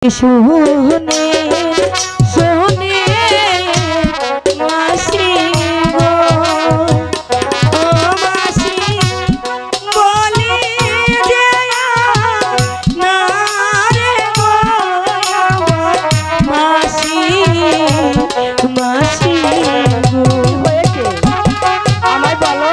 শুনে শুনে মাসি গো ও মাসি বলি যে না রে গো মাসি মাসি গো হয়েছে আমায় বলো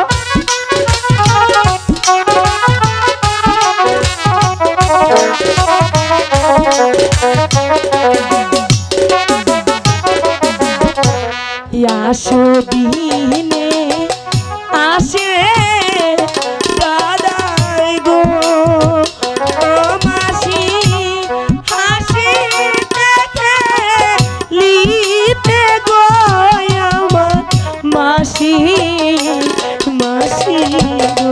আসবিনে আসে দাদাই গো ও মাসি হাসি দেখে লিতে গো আমার মাসি মাসি গো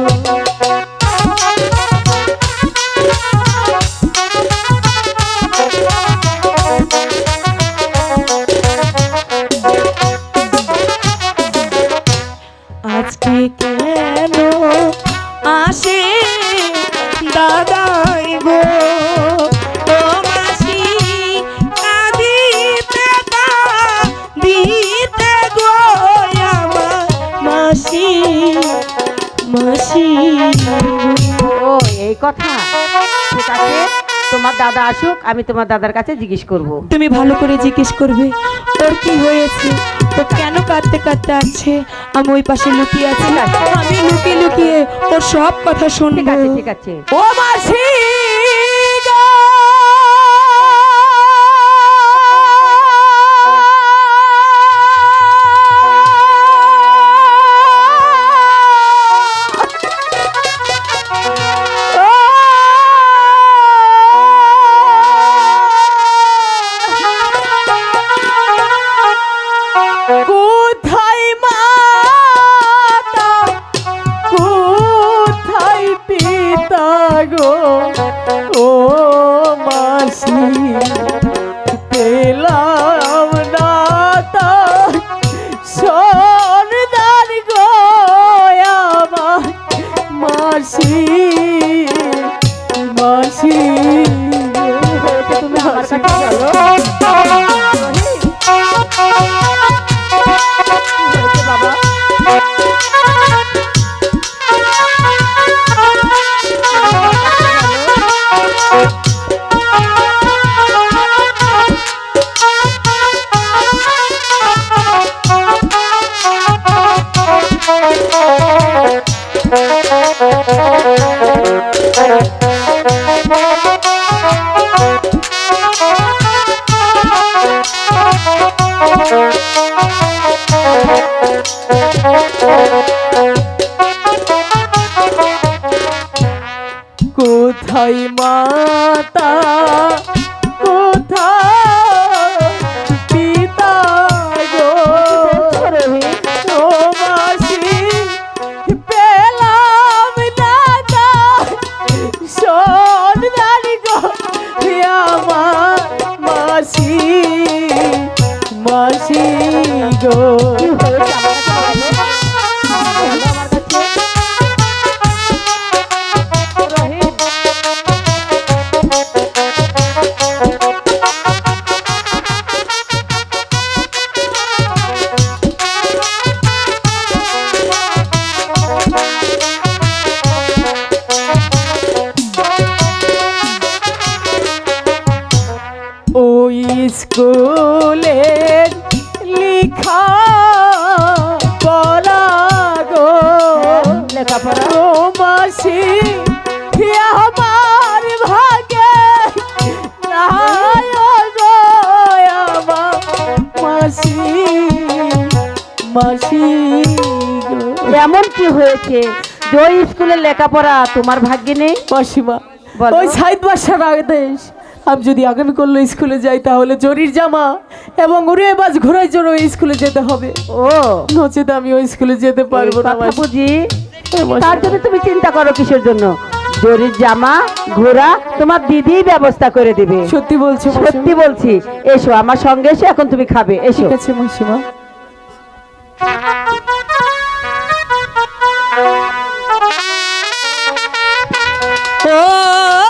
আজকে কেন আসে দাদাই গো ও মাসি কাঁদিতে দিতে গো আমার মাসি মাসি ও এই কথা। ঠিক আছে, তোমার দাদা আসুক, আমি তোমার দাদার কাছে জিজ্ঞেস করব। তুমি ভালো করে জিজ্ঞেস করবে ওর কি হয়েছে, ও কেন কাঁদতে কাঁদতে আছে। আমি ওই পাশে লুকিয়ে আছি, আমি লুকিয়ে লুকিয়ে ওর সব কথা শুনবো। ঠিক আছে ঠিক আছে। ও মাসি গো কোথায় মাতা কোথায় পিতা গো ও মাসি পেলাম না তার সরদার গো আমার মাসি মাসি তুমি আমার কাছে চলো। বাবা কোথায় মাতা কোথায় পিতা গো ও মাসি পেলাম না তার সরদার গো আমার মাসি মাসি গো ওই স্কুলে লিখা পড়া গো লেখাপড়া ও মাসি আমার ভাগে নাই গো আমার মাসি মাসি গো এমন কি হয়েছে যে ওই স্কুলের লেখাপড়া তোমার ভাগ্যে নেই? মাসিমা বলো। ওই সাইদ বাসার আদেশ আমি যদি আগামী করলে স্কুলে যাই তাহলে জরির জামা এবং উড়ে বাস ঘোড়ার জন্য ওই স্কুলে যেতে হবে। ও নচেত আমি ওই স্কুলে যেতে পারবো না কথা বুঝি। মাসি। তার জন্য তুমি চিন্তা করো কিসের জন্য? জরির জামা ঘোড়া তোমার দিদি ব্যবস্থা করে দিবে। সত্যি বলছো মাসিমা? সত্যি বলছি। এসো আমার সঙ্গে এসো, এখন তুমি খাবে, এসো। ঠিক আছে মাসিমা।